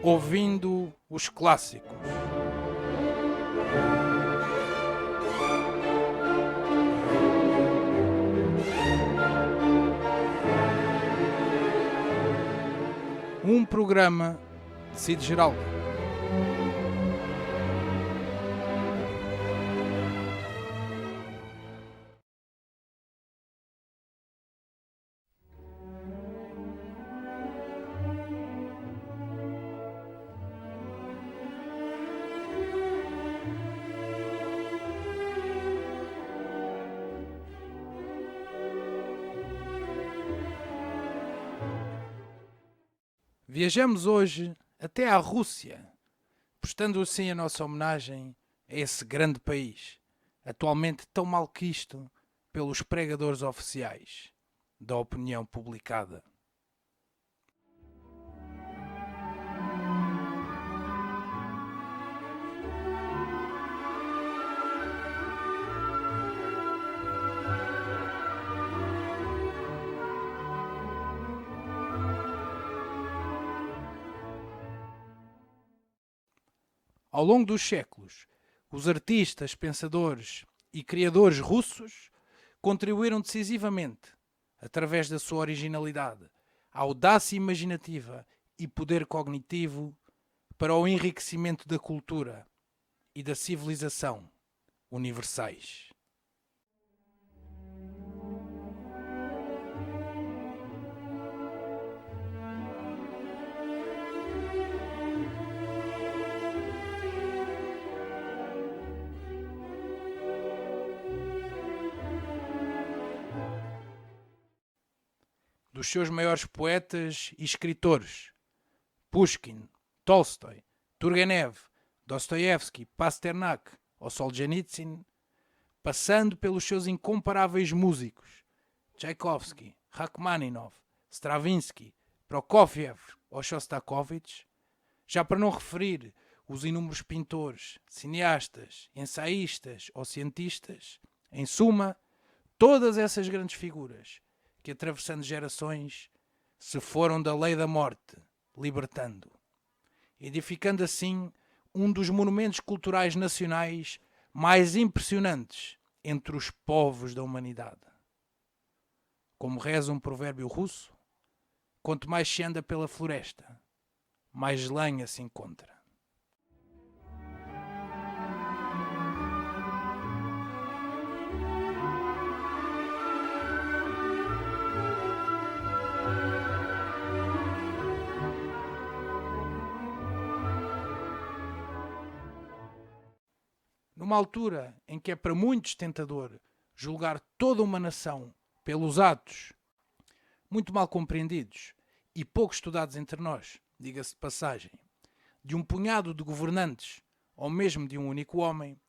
ouvindo os clássicos. Um programa de Cid Geraldo. Viajamos hoje até à Rússia, prestando assim a nossa homenagem a esse grande país, atualmente tão malquisto pelos pregadores oficiais da opinião publicada. Ao longo dos séculos, os artistas, pensadores e criadores russos contribuíram decisivamente, através da sua originalidade, audácia imaginativa e poder cognitivo, para o enriquecimento da cultura e da civilização universais. Dos seus maiores poetas e escritores, Pushkin, Tolstói, Turgenev, Dostoiévski, Pasternak ou Solzhenitsyn, passando pelos seus incomparáveis músicos, Tchaikovsky, Rachmaninoff, Stravinsky, Prokofiev ou Shostakovich, já para não referir os inúmeros pintores, cineastas, ensaístas ou cientistas, em suma, todas essas grandes figuras que, atravessando gerações, se foram da lei da morte, libertando, edificando assim um dos monumentos culturais nacionais mais impressionantes entre os povos da humanidade. Como reza um provérbio russo, quanto mais se anda pela floresta, mais lenha se encontra. Numa altura em que é para muitos tentador julgar toda uma nação pelos atos muito mal compreendidos e pouco estudados entre nós, diga-se de passagem, de um punhado de governantes ou mesmo de um único homem,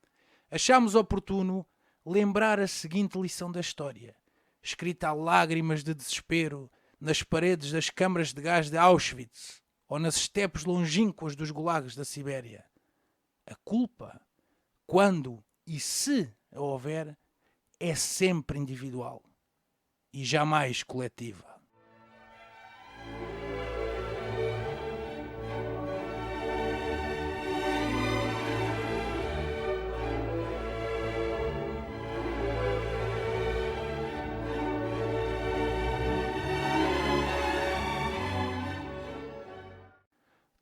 achamos oportuno lembrar a seguinte lição da história, escrita a lágrimas de desespero nas paredes das câmaras de gás de Auschwitz ou nas estepes longínquas dos gulags da Sibéria. A culpa, quando e se a houver, é sempre individual e jamais coletiva.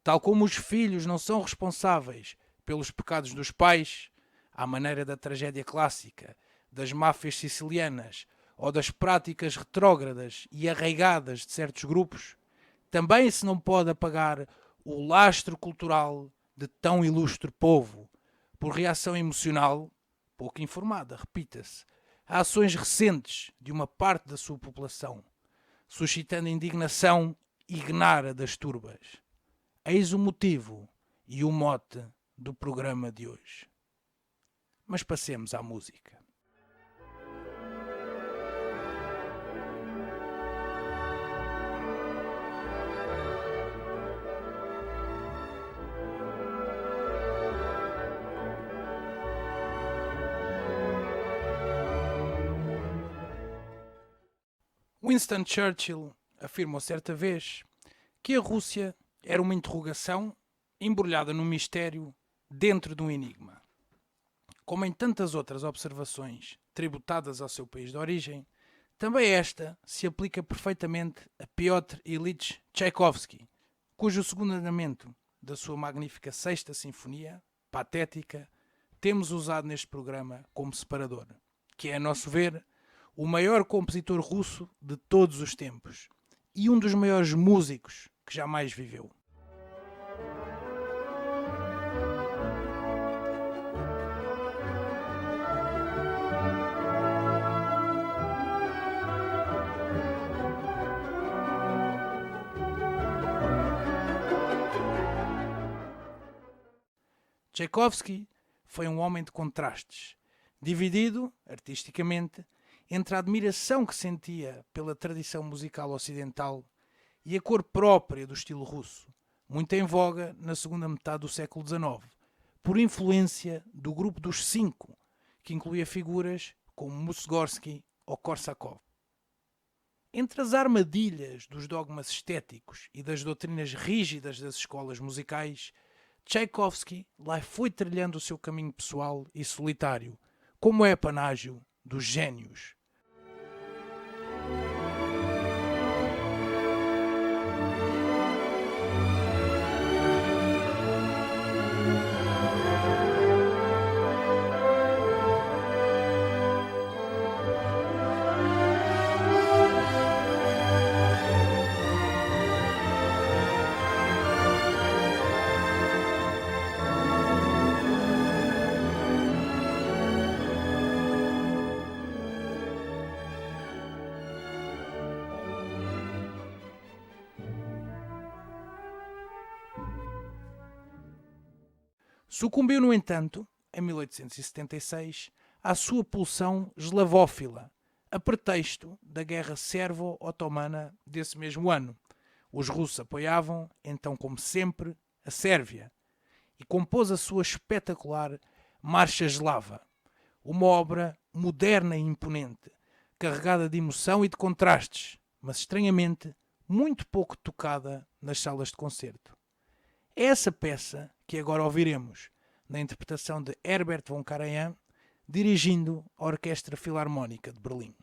Tal como os filhos não são responsáveis pelos pecados dos pais, à maneira da tragédia clássica, das máfias sicilianas ou das práticas retrógradas e arraigadas de certos grupos, também se não pode apagar o lastro cultural de tão ilustre povo, por reação emocional, pouco informada, repita-se, a ações recentes de uma parte da sua população, suscitando indignação ignara das turbas. Eis o motivo e o mote do programa de hoje. Mas passemos à música. Winston Churchill afirmou certa vez que a Rússia era uma interrogação embrulhada num mistério dentro de um enigma. Como em tantas outras observações tributadas ao seu país de origem, também esta se aplica perfeitamente a Piotr Ilyich Tchaikovsky, cujo segundo andamento da sua magnífica Sexta Sinfonia, patética, temos usado neste programa como separador, que é, a nosso ver, o maior compositor russo de todos os tempos e um dos maiores músicos que jamais viveu. Tchaikovsky foi um homem de contrastes, dividido, artisticamente, entre a admiração que sentia pela tradição musical ocidental e a cor própria do estilo russo, muito em voga na segunda metade do século XIX, por influência do grupo dos Cinco, que incluía figuras como Mussorgsky ou Korsakov. Entre as armadilhas dos dogmas estéticos e das doutrinas rígidas das escolas musicais, Tchaikovsky lá foi trilhando o seu caminho pessoal e solitário, como é panágio dos génios. Sucumbiu, no entanto, em 1876, à sua pulsão eslavófila, a pretexto da guerra servo-otomana desse mesmo ano. Os russos apoiavam, então como sempre, a Sérvia, e compôs a sua espetacular Marcha Eslava, uma obra moderna e imponente, carregada de emoção e de contrastes, mas estranhamente muito pouco tocada nas salas de concerto. É essa peça que agora ouviremos, na interpretação de Herbert von Karajan, dirigindo a Orquestra Filarmónica de Berlim.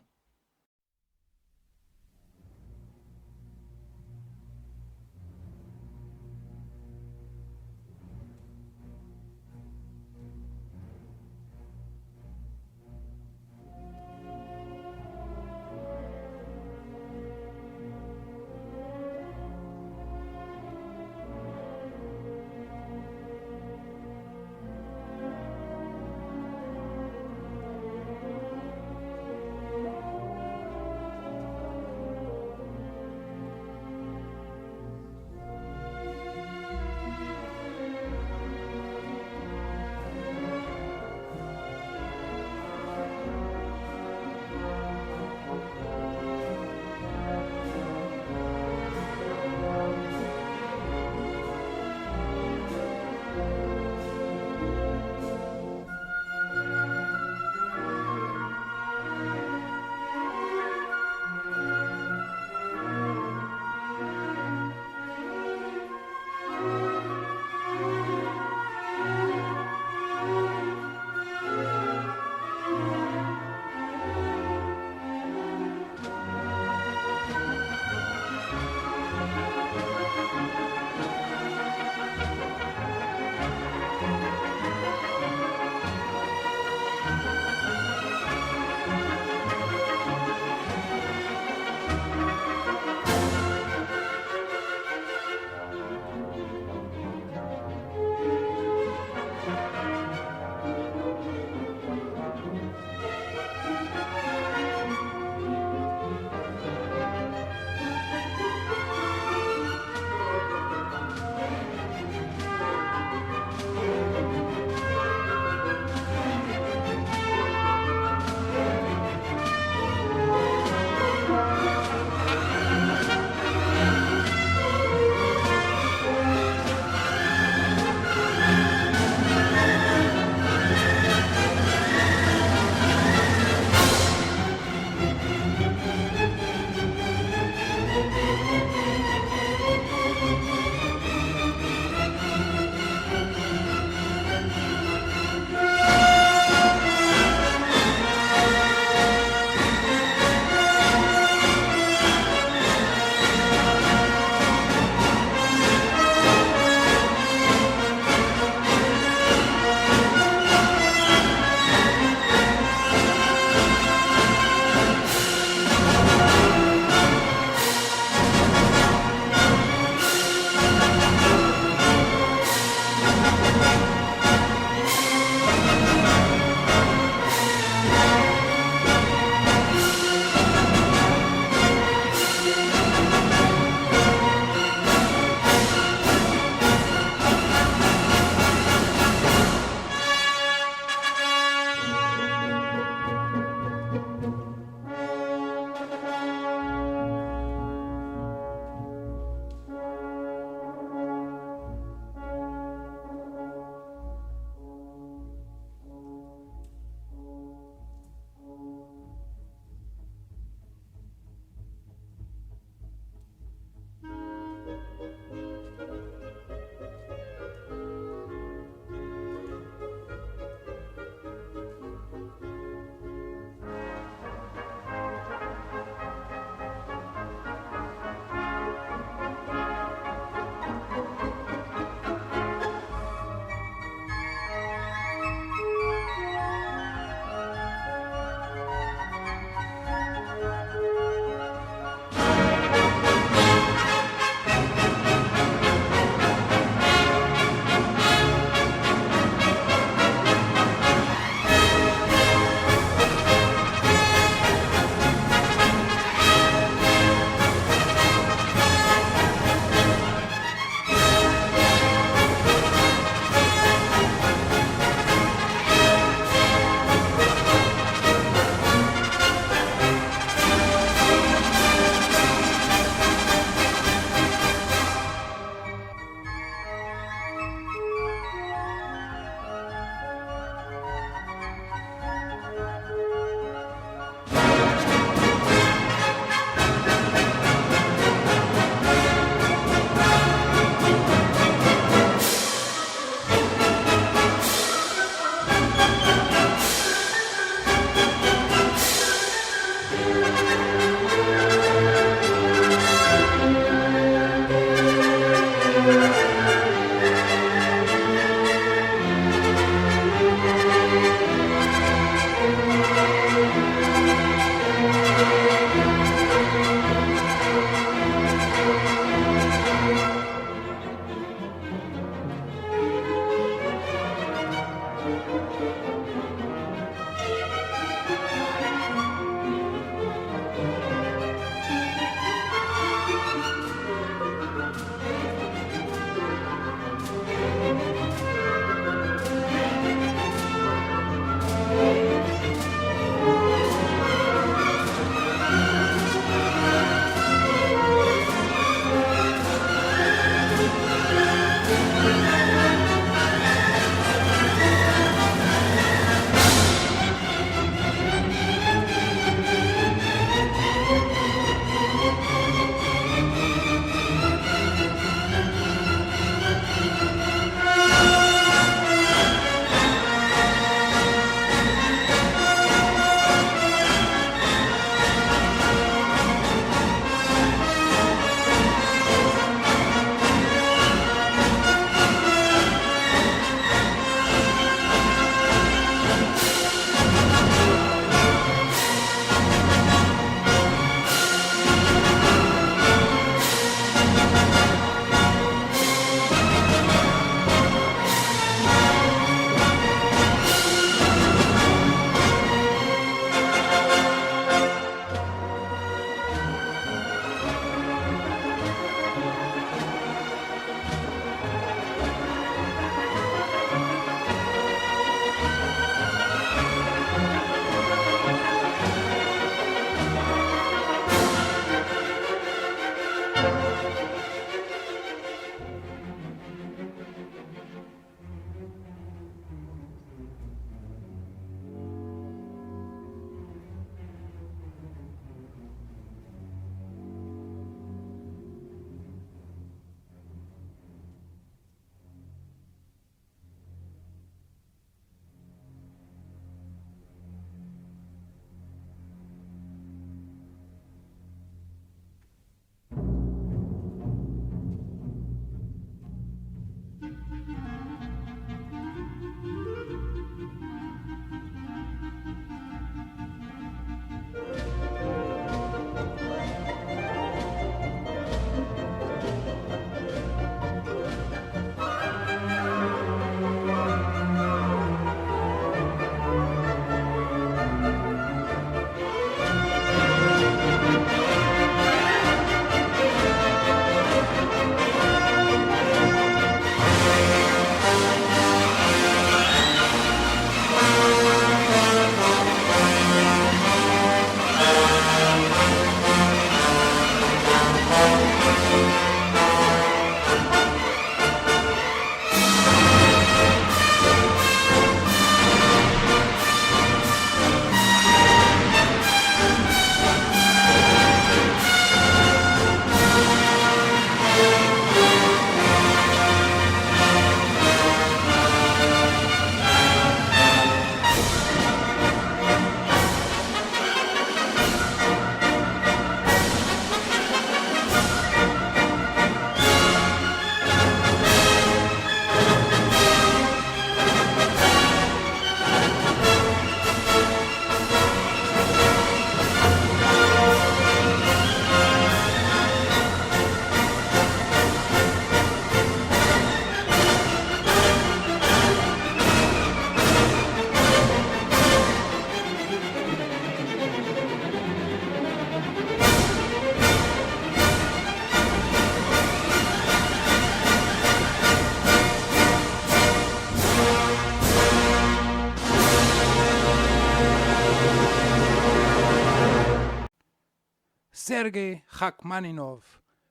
Sergei Rachmaninov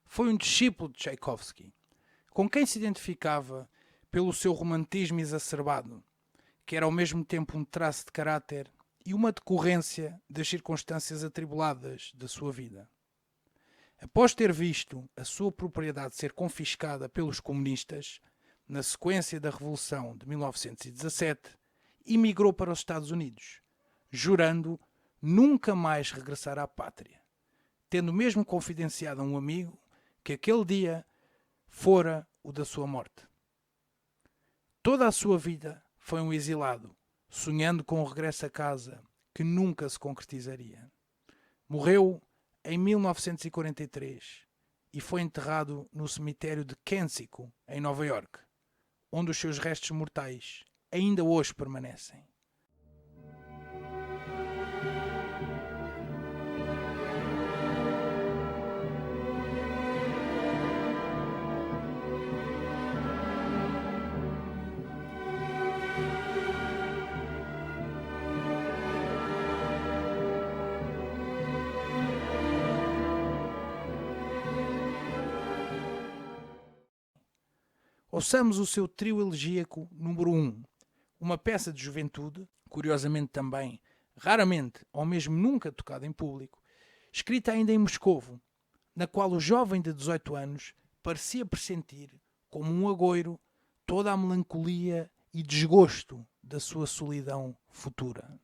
foi um discípulo de Tchaikovsky, com quem se identificava pelo seu romantismo exacerbado, que era ao mesmo tempo um traço de caráter e uma decorrência das circunstâncias atribuladas da sua vida. Após ter visto a sua propriedade ser confiscada pelos comunistas, na sequência da Revolução de 1917, emigrou para os Estados Unidos, jurando nunca mais regressar à pátria, tendo mesmo confidenciado a um amigo que aquele dia fora o da sua morte. Toda a sua vida foi um exilado, sonhando com o regresso a casa que nunca se concretizaria. Morreu em 1943 e foi enterrado no cemitério de Kensico, em Nova York, onde os seus restos mortais ainda hoje permanecem. Ouçamos o seu trio elegíaco número 1, uma peça de juventude, curiosamente também, raramente ou mesmo nunca tocada em público, escrita ainda em Moscovo, na qual o jovem de 18 anos parecia pressentir, como um agouro, toda a melancolia e desgosto da sua solidão futura.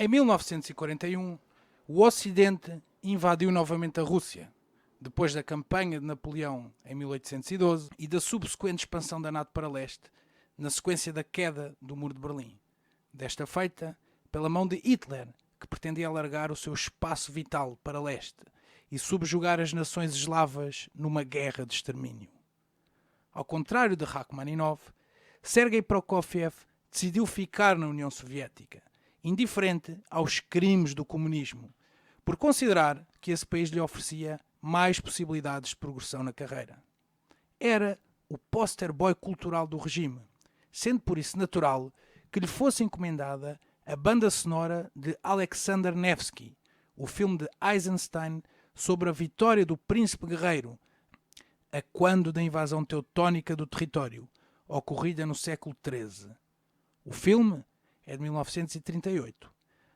Em 1941, o Ocidente invadiu novamente a Rússia, depois da campanha de Napoleão em 1812 e da subsequente expansão da NATO para leste, na sequência da queda do Muro de Berlim. Desta feita pela mão de Hitler, que pretendia alargar o seu espaço vital para leste e subjugar as nações eslavas numa guerra de extermínio. Ao contrário de Rachmaninov, Sergei Prokofiev decidiu ficar na União Soviética, indiferente aos crimes do comunismo, por considerar que esse país lhe oferecia mais possibilidades de progressão na carreira. Era o poster boy cultural do regime, sendo por isso natural que lhe fosse encomendada a banda sonora de Alexander Nevsky, o filme de Eisenstein sobre a vitória do príncipe guerreiro, a quando da invasão teutónica do território, ocorrida no século XIII. O filme é de 1938,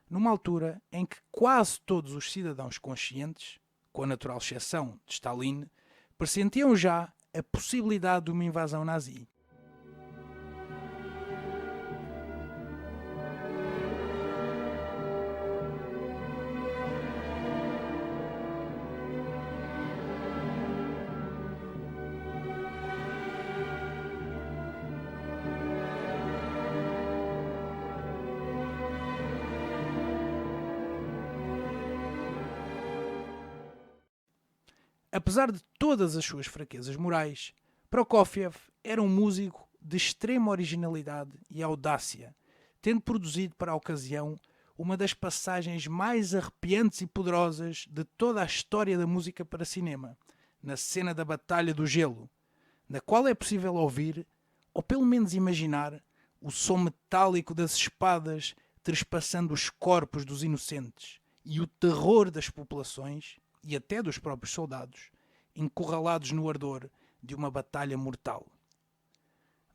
numa altura em que quase todos os cidadãos conscientes, com a natural exceção de Stalin, pressentiam já a possibilidade de uma invasão nazi. Apesar de todas as suas fraquezas morais, Prokofiev era um músico de extrema originalidade e audácia, tendo produzido para a ocasião uma das passagens mais arrepiantes e poderosas de toda a história da música para cinema, na cena da Batalha do Gelo, na qual é possível ouvir, ou pelo menos imaginar, o som metálico das espadas trespassando os corpos dos inocentes e o terror das populações e até dos próprios soldados, encurralados no ardor de uma batalha mortal.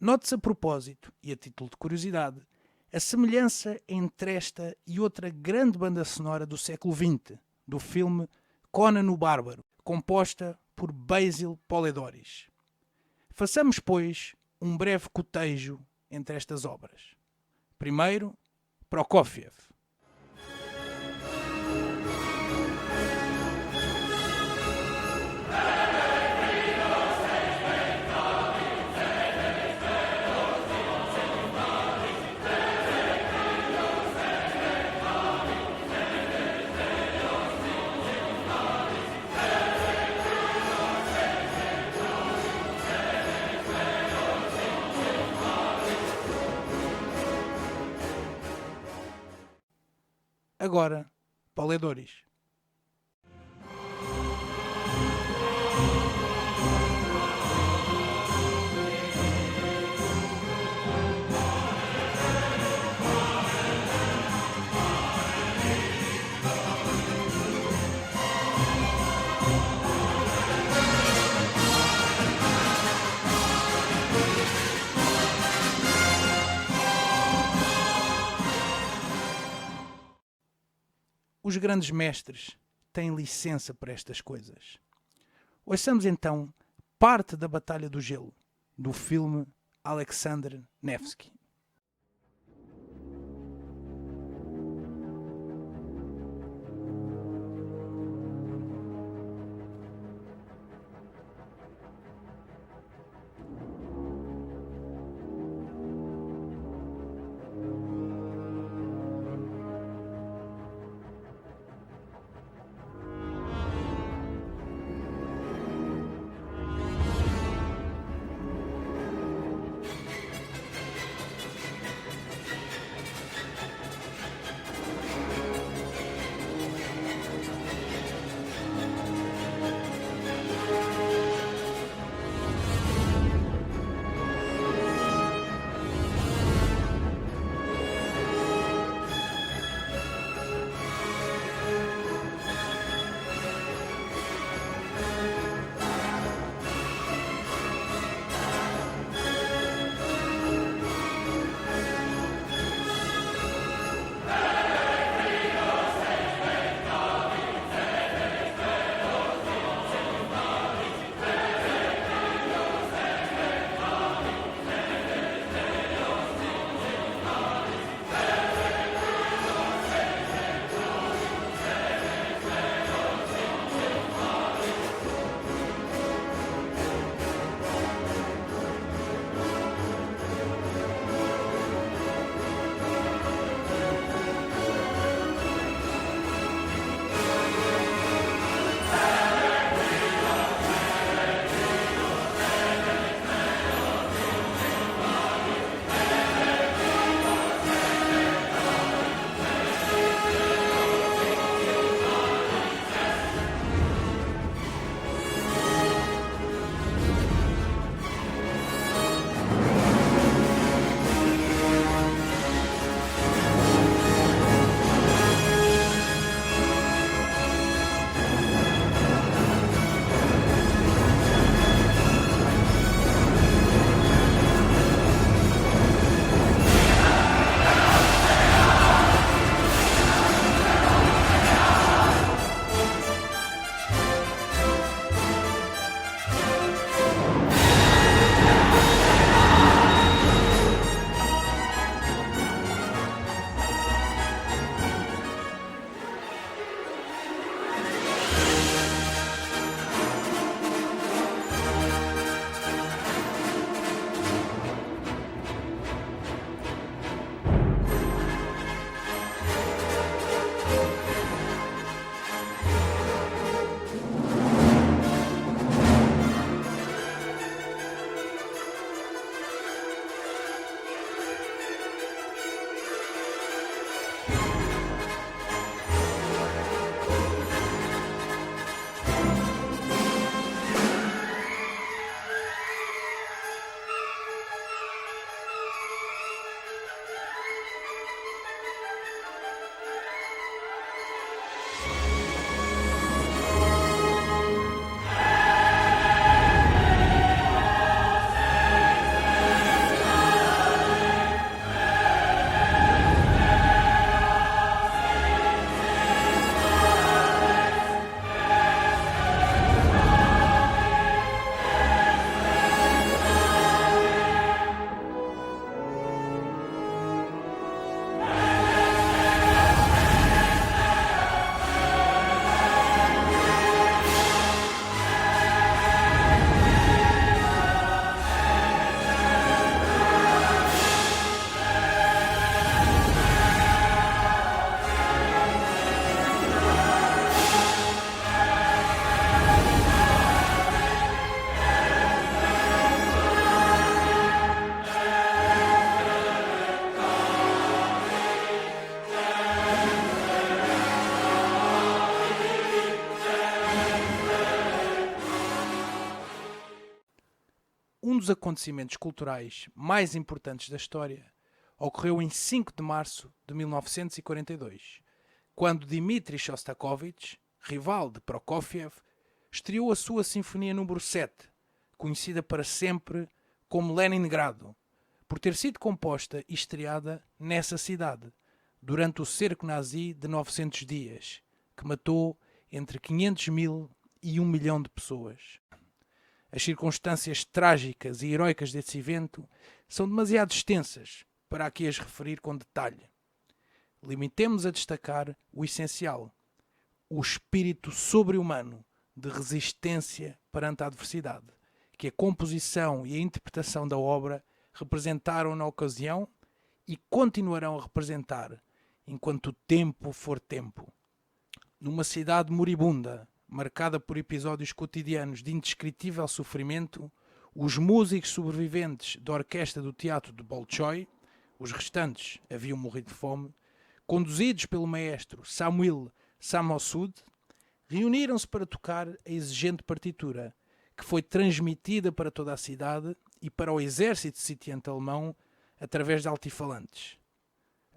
Note-se a propósito, e a título de curiosidade, a semelhança entre esta e outra grande banda sonora do século XX, do filme Conan o Bárbaro, composta por Basil Poledouris. Façamos, pois, um breve cotejo entre estas obras. Primeiro, Prokofiev. Agora, Poledouris. Os grandes mestres têm licença para estas coisas. Ouçamos então parte da Batalha do Gelo, do filme Alexander Nevsky. um dos acontecimentos culturais mais importantes da história ocorreu em 5 de março de 1942, quando Dmitri Shostakovich, rival de Prokofiev, estreou a sua Sinfonia número 7, conhecida para sempre como Leningrado, por ter sido composta e estreada nessa cidade, durante o cerco nazi de 900 dias, que matou entre 500 mil e 1 milhão de pessoas. As circunstâncias trágicas e heroicas desse evento são demasiado extensas para aqui as referir com detalhe. Limitemos a destacar o essencial, o espírito sobre-humano de resistência perante a adversidade, que a composição e a interpretação da obra representaram na ocasião e continuarão a representar enquanto o tempo for tempo. Numa cidade moribunda, marcada por episódios cotidianos de indescritível sofrimento, os músicos sobreviventes da orquestra do teatro de Bolshoi, os restantes haviam morrido de fome, conduzidos pelo maestro Samuil Samossud, reuniram-se para tocar a exigente partitura, que foi transmitida para toda a cidade e para o exército sitiante alemão através de altifalantes.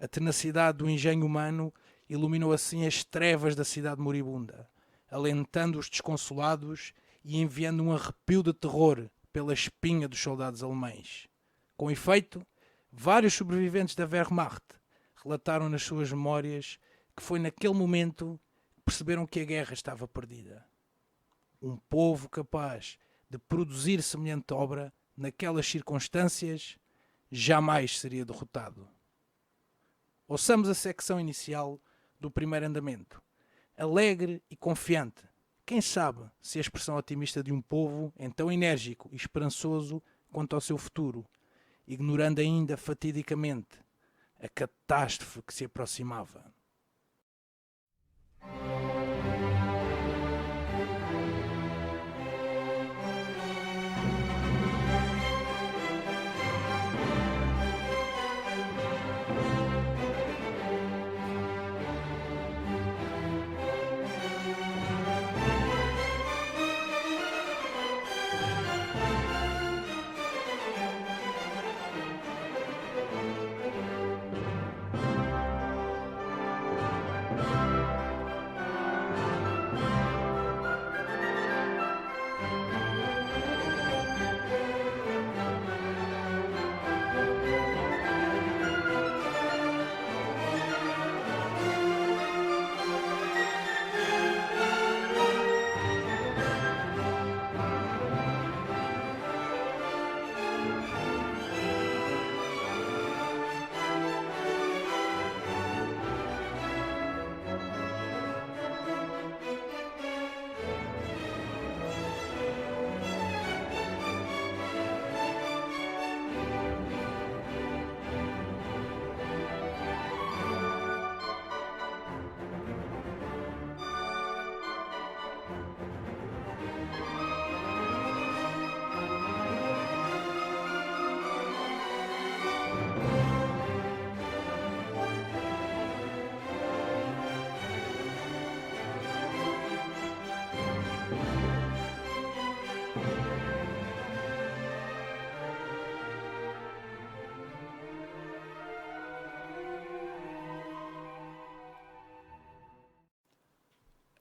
A tenacidade do engenho humano iluminou assim as trevas da cidade moribunda, alentando os desconsolados e enviando um arrepio de terror pela espinha dos soldados alemães. Com efeito, vários sobreviventes da Wehrmacht relataram nas suas memórias que foi naquele momento que perceberam que a guerra estava perdida. Um povo capaz de produzir semelhante obra naquelas circunstâncias jamais seria derrotado. Ouçamos a secção inicial do primeiro andamento. Alegre e confiante. Quem sabe se a expressão otimista de um povo é tão enérgico e esperançoso quanto ao seu futuro, ignorando ainda fatidicamente a catástrofe que se aproximava.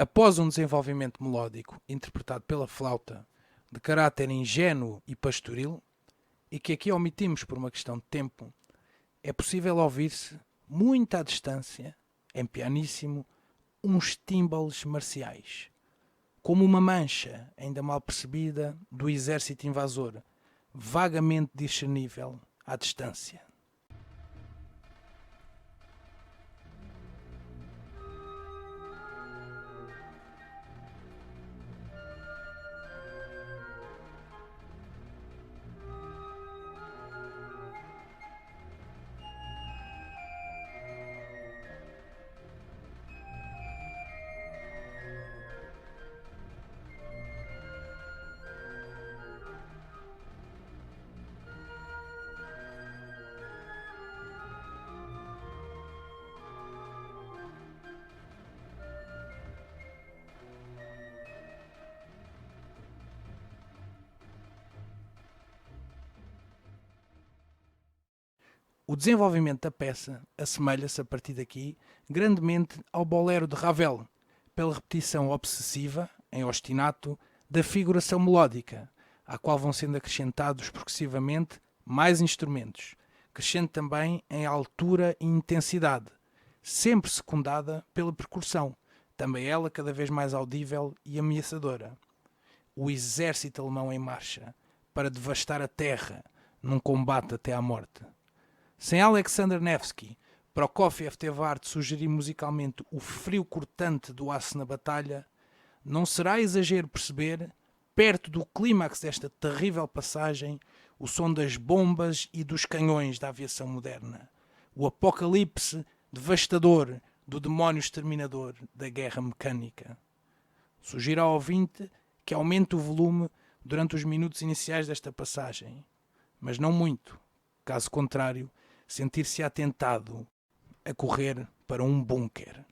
Após um desenvolvimento melódico interpretado pela flauta de caráter ingênuo e pastoril, e que aqui omitimos por uma questão de tempo, é possível ouvir-se, muito à distância, em pianíssimo, uns tímbalos marciais, como uma mancha, ainda mal percebida, do exército invasor, vagamente discernível à distância. O desenvolvimento da peça assemelha-se, a partir daqui, grandemente ao bolero de Ravel, pela repetição obsessiva, em ostinato, da figuração melódica, à qual vão sendo acrescentados progressivamente mais instrumentos, crescendo também em altura e intensidade, sempre secundada pela percussão, também ela cada vez mais audível e ameaçadora. O exército alemão em marcha, para devastar a terra, num combate até à morte. Sem Alexander Nevsky, Prokofiev teve a arte de sugerir musicalmente o frio cortante do aço na batalha. Não será exagero perceber, perto do clímax desta terrível passagem, o som das bombas e dos canhões da aviação moderna. O apocalipse devastador do demónio exterminador da guerra mecânica. Sugiro ao ouvinte que aumente o volume durante os minutos iniciais desta passagem, mas não muito, caso contrário, sentir-se-á tentado a correr para um bunker.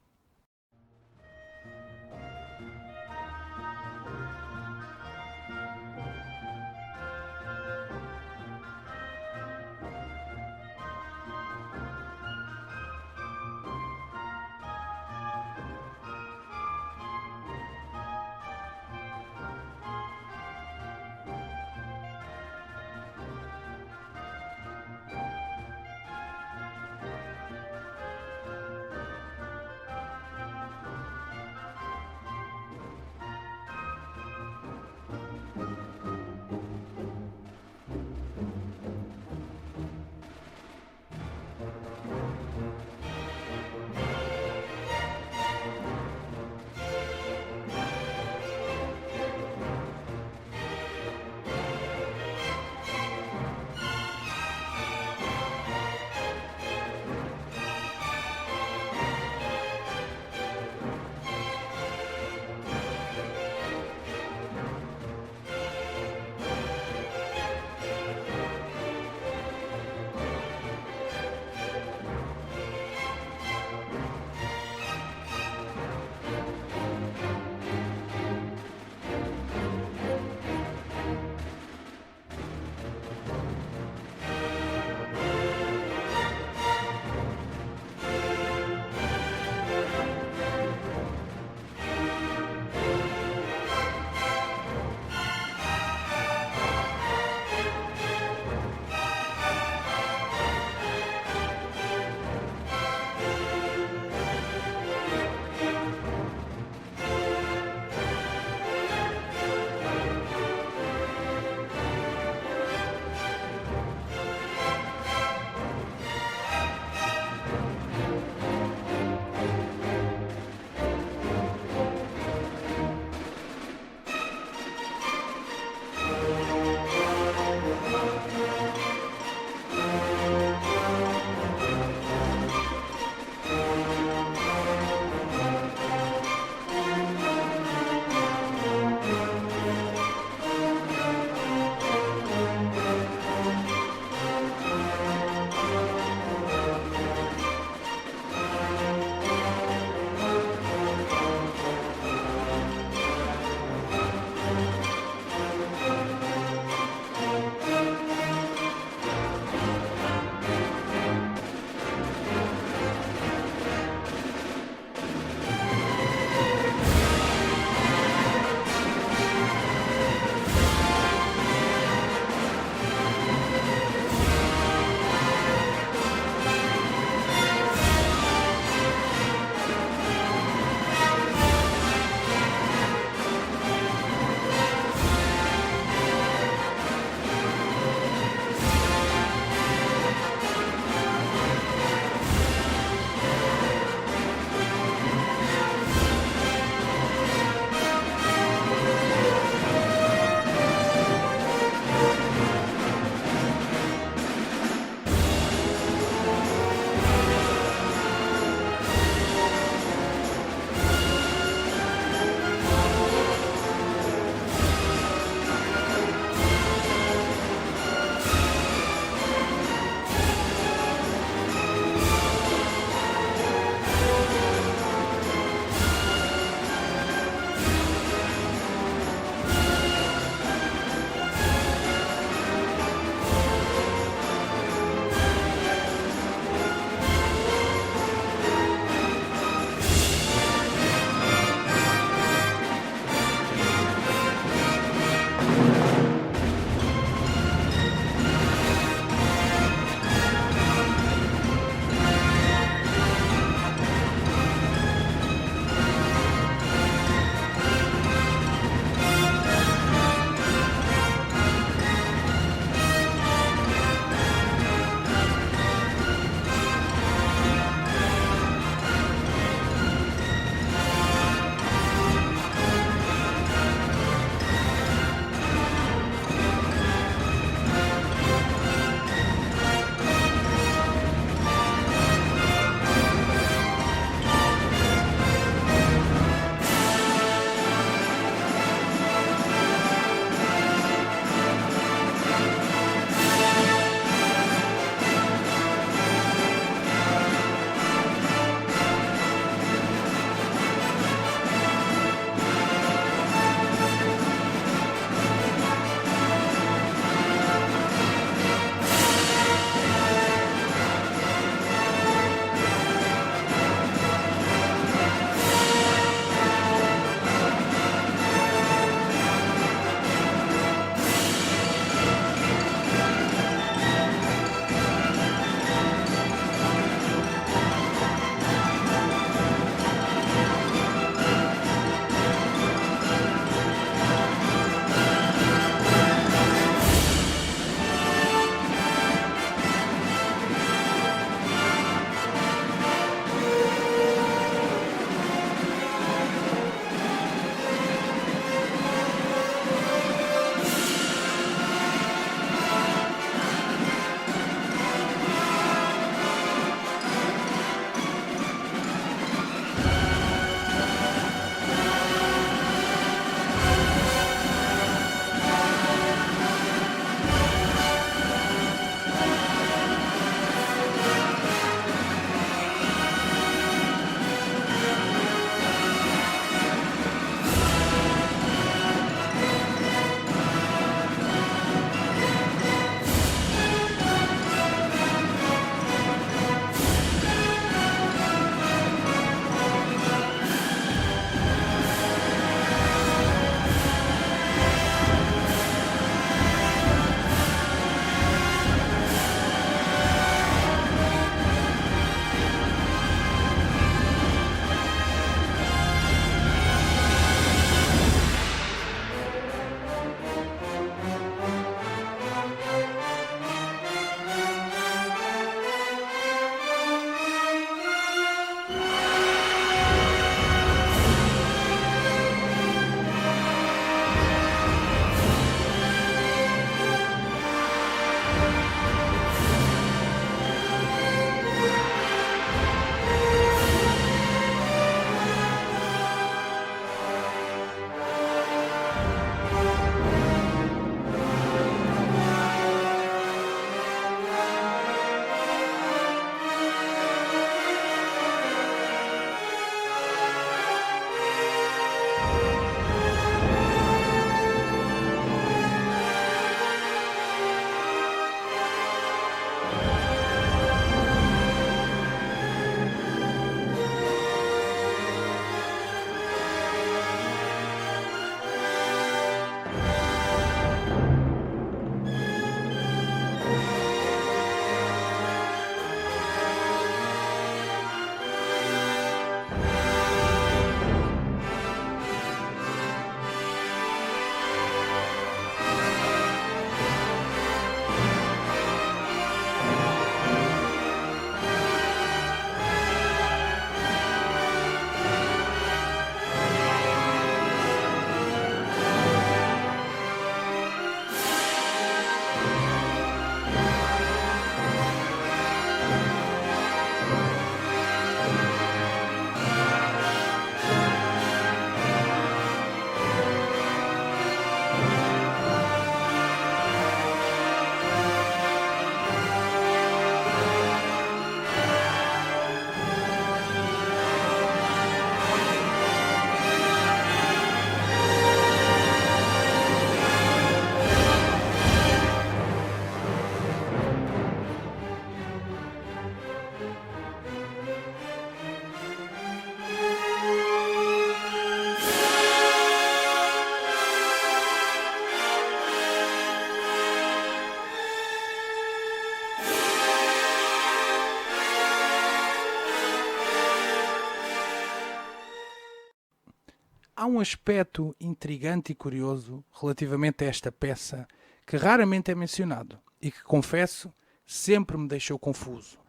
Há um aspecto intrigante e curioso relativamente a esta peça que raramente é mencionado e que, confesso, sempre me deixou confuso.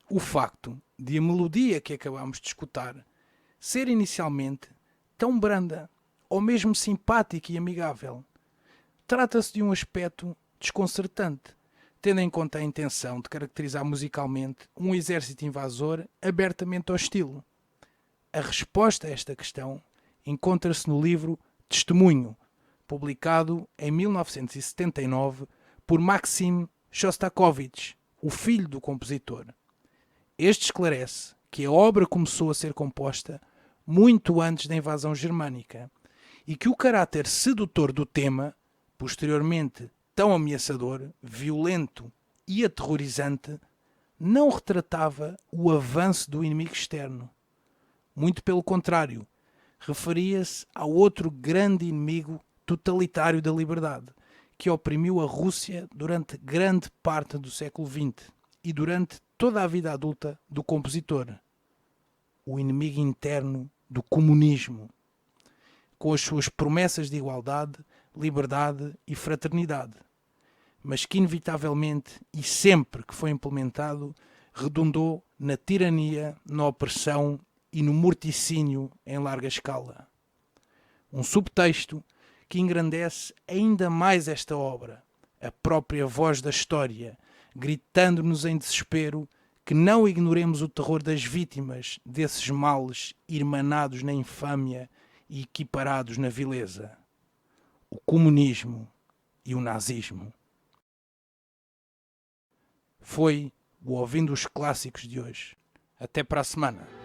O facto de a melodia que acabamos de escutar ser inicialmente tão branda ou mesmo simpática e amigável. Trata-se de um aspecto desconcertante, tendo em conta a intenção de caracterizar musicalmente um exército invasor abertamente hostil. A resposta a esta questão encontra-se no livro Testemunho, publicado em 1979 por Maxim Shostakovich, o filho do compositor. Este esclarece que a obra começou a ser composta muito antes da invasão germânica e que o caráter sedutor do tema, posteriormente tão ameaçador, violento e aterrorizante, não retratava o avanço do inimigo externo. Muito pelo contrário, referia-se ao outro grande inimigo totalitário da liberdade, que oprimiu a Rússia durante grande parte do século XX e durante toda a vida adulta do compositor. O inimigo interno do comunismo, com as suas promessas de igualdade, liberdade e fraternidade, mas que inevitavelmente e sempre que foi implementado redundou na tirania, na opressão e no morticínio em larga escala. Um subtexto que engrandece ainda mais esta obra, a própria voz da história, gritando-nos em desespero que não ignoremos o terror das vítimas desses males irmanados na infâmia e equiparados na vileza. O comunismo e o nazismo. Foi o Ouvindo os Clássicos de hoje. Até para a semana.